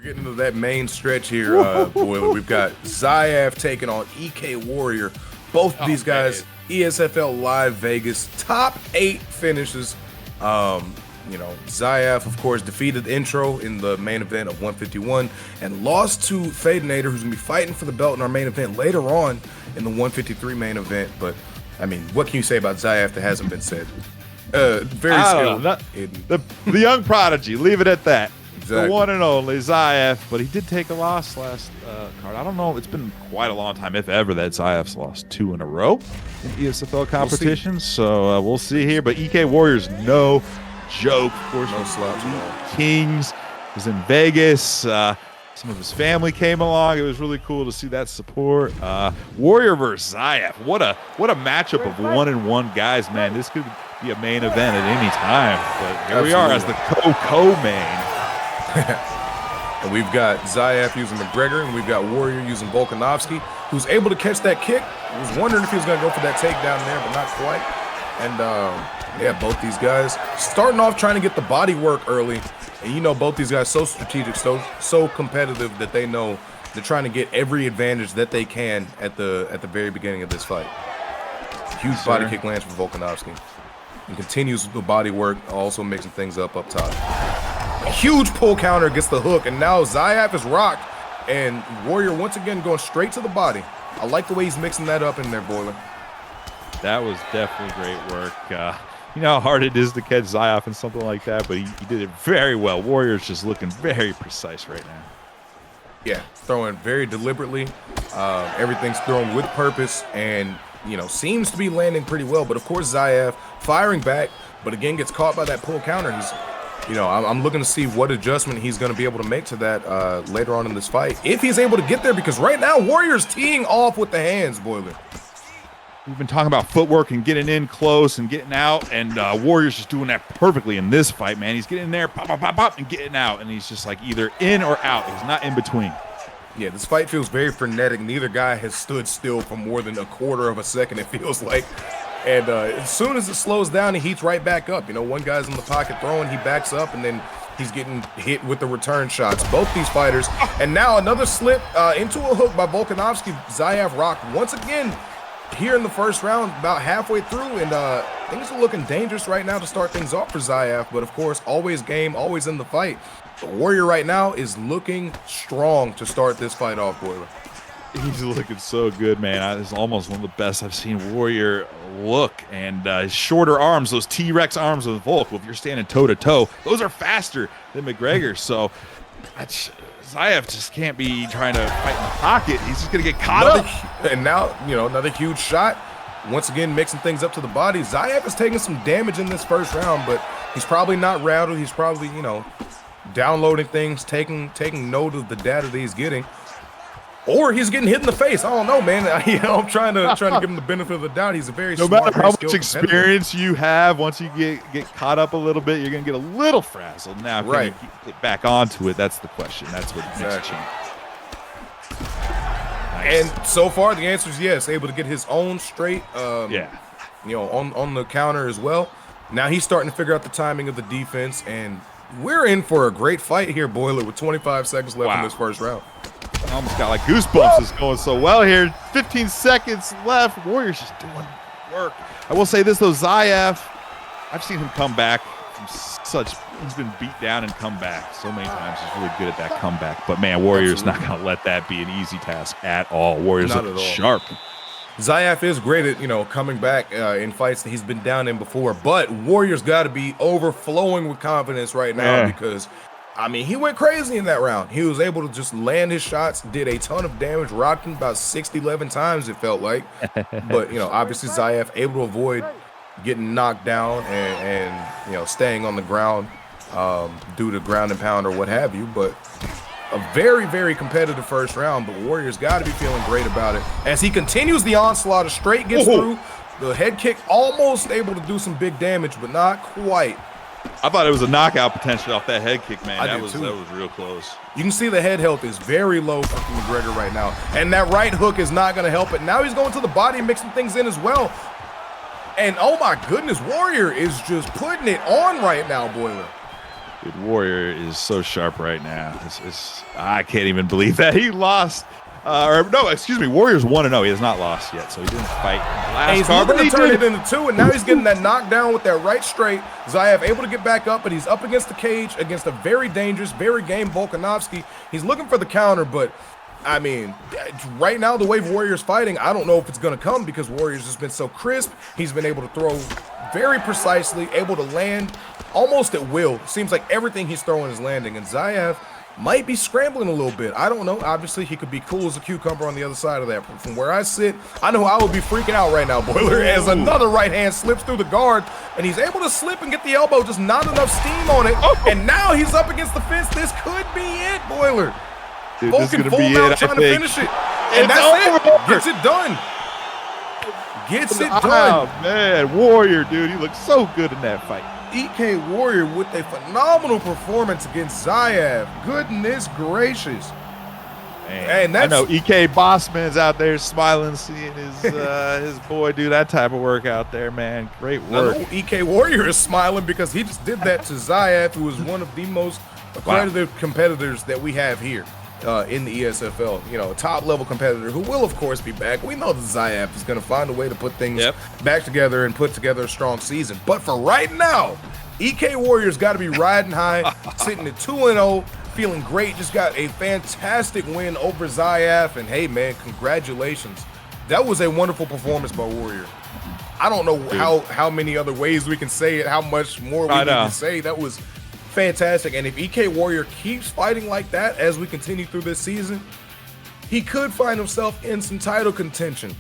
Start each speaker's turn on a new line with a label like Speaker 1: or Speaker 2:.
Speaker 1: We're getting into that main stretch here, Boiler. We've got Zyaf taking on EK Warrior. Both of these guys, ESFL Live Vegas, top 8 finishes. You know, Zyaf, of course, defeated Intro in the main event of 151 and lost to Fadenator, who's going to be fighting for the belt in our main event later on in the 153 main event. But, I mean, what can you say about Zyaf that hasn't been said? Very skilled.
Speaker 2: The young prodigy, leave it at that.
Speaker 1: Exactly.
Speaker 2: The one and only Zyaf, but he did take a loss last card. I don't know. It's been quite a long time, if ever, that Zyaf's lost 2 in a row in ESFL competitions. So we'll see here. But EK Warriors, no joke. Of course,
Speaker 1: no slouch at all.
Speaker 2: Kings is in Vegas. Some of his family came along. It was really cool to see that support. Warrior versus Zyaf. What a matchup of 1-1 guys, man. This could be a main event at any time. But here we are as the co-main.
Speaker 1: And we've got Zyaf using McGregor, and we've got Warrior using Volkanovski, who's able to catch that kick. I was wondering if he was going to go for that takedown there, but not quite. And yeah, both these guys starting off trying to get the body work early. And you know, both these guys so strategic, so competitive that they know they're trying to get every advantage that they can at the very beginning of this fight. Huge body kick lands for Volkanovski. And continues the body work, also mixing things up top. A huge pull counter gets the hook, and now Zyaf is rocked, and Warrior once again going straight to the body. I like the way he's mixing that up in there, Boiler.
Speaker 2: That was definitely great work. You know how hard it is to catch Zyaf in something like that, but he did it very well. Warrior's just looking very precise right now.
Speaker 1: Yeah, throwing very deliberately. Everything's thrown with purpose, and you know, seems to be landing pretty well. But of course, Zyaf firing back, but again gets caught by that pull counter. He's, you know, I'm looking to see what adjustment he's going to be able to make to that later on in this fight, if he's able to get there, because right now Warrior's teeing off with the hands, Boiler.
Speaker 2: We've been talking about footwork and getting in close and getting out, and Warrior's just doing that perfectly in this fight, man. He's getting in there, pop, pop, pop, pop, and getting out, and he's just like either in or out. He's not in between.
Speaker 1: Yeah, this fight feels very frenetic. Neither guy has stood still for more than a quarter of a second, it feels like. And as soon as it slows down, he heats right back up. You know, one guy's in the pocket throwing, he backs up, and then he's getting hit with the return shots. Both these fighters. And now another slip into a hook by Volkanovski. Zyaf rocked once again here in the first round, about halfway through. And things are looking dangerous right now to start things off for Zyaf. But, of course, always game, always in the fight. The Warrior right now is looking strong to start this fight off, Boiler.
Speaker 2: He's looking so good, man. This is almost one of the best I've seen Warrior look. And his shorter arms, those T-Rex arms of Volk, if you're standing toe-to-toe, those are faster than McGregor. So Zyaf just can't be trying to fight in the pocket. He's just going to get caught up.
Speaker 1: And now, you know, another huge shot. Once again, mixing things up to the body. Zyaf is taking some damage in this first round, but he's probably not rattled. He's probably, you know, downloading things, taking note of the data that he's getting. Or he's getting hit in the face. I don't know, man. You know, I'm trying to give him the benefit of the doubt. He's a very smart,
Speaker 2: no matter how much experience you have, once you get caught up a little bit, you're gonna get a little frazzled. Now, can you get back onto it? That's the question. That's what makes change. Nice.
Speaker 1: And so far, the answer is yes. Able to get his own straight. You know, on the counter as well. Now he's starting to figure out the timing of the defense, and we're in for a great fight here, Boiler, with 25 seconds left in this first round.
Speaker 2: I almost got like goosebumps. It's going so well here. 15 seconds left. Warrior's just doing work. I will say this though, Zyaf, I've seen him come back from he's been beat down and come back so many times. He's really good at that comeback. But man, Warrior's not going to let that be an easy task at all. Warrior's looking sharp.
Speaker 1: Zyaf is great at, you know, coming back in fights that he's been down in before, but Warrior's got to be overflowing with confidence right now because, I mean, he went crazy in that round. He was able to just land his shots, did a ton of damage, rocked him about 11 times, it felt like. But, you know, obviously Zyaf able to avoid getting knocked down and you know, staying on the ground due to ground and pound or what have you. But a very, very competitive first round, but Warrior's got to be feeling great about it. As he continues the onslaught, a straight gets through. The head kick almost able to do some big damage, but not quite.
Speaker 2: I thought it was a knockout potential off that head kick, man. That was real close.
Speaker 1: You can see the head health is very low for McGregor right now. And that right hook is not going to help it. Now he's going to the body, mixing things in as well. And oh my goodness, Warrior is just putting it on right now, Boiler.
Speaker 2: Dude, Warrior is so sharp right now. I can't even believe that he lost. Or no, excuse me. Warrior's 1-0. He has not lost yet, so he didn't fight in the last
Speaker 1: And he's
Speaker 2: card,
Speaker 1: looking
Speaker 2: but
Speaker 1: to turn
Speaker 2: he
Speaker 1: it
Speaker 2: did.
Speaker 1: into 2, and now he's getting that knockdown with that right straight. Zyaf able to get back up, but he's up against the cage against a very dangerous, very game Volkanovski. He's looking for the counter, but I mean, right now the way Warrior's fighting, I don't know if it's going to come because Warrior's just been so crisp. He's been able to throw very precisely, able to land almost at will. Seems like everything he's throwing is landing, and Zyaf might be scrambling a little bit. I don't know. Obviously, he could be cool as a cucumber on the other side of that. From where I sit, I know I would be freaking out right now, Boiler, as another right hand slips through the guard, and he's able to slip and get the elbow, just not enough steam on it. And now he's up against the fence. This could be it, Boiler.
Speaker 2: Dude,
Speaker 1: Vulcan full out trying to finish it. And that's it. Gets it done. Gets it done.
Speaker 2: Oh, man. Warrior, dude. He looked so good in that fight.
Speaker 1: EK Warrior with a phenomenal performance against Zyaf. Goodness gracious.
Speaker 2: Man, I know EK Bossman's out there smiling, seeing his boy do that type of work out there, man. Great work.
Speaker 1: I know EK Warrior is smiling because he just did that to Zyaf, who is one of the most accredited competitors that we have here in the ESFL. You know, a top-level competitor who will, of course, be back. We know that Zyaf is going to find a way to put things back together and put together a strong season. But for right now, EK Warrior's got to be riding high, sitting at 2-0, feeling great. Just got a fantastic win over Zyaf. And, hey, man, congratulations. That was a wonderful performance by Warrior. I don't know how many other ways we can say it, how much more we need to say. That was fantastic. And if EK Warrior keeps fighting like that as we continue through this season, he could find himself in some title contention.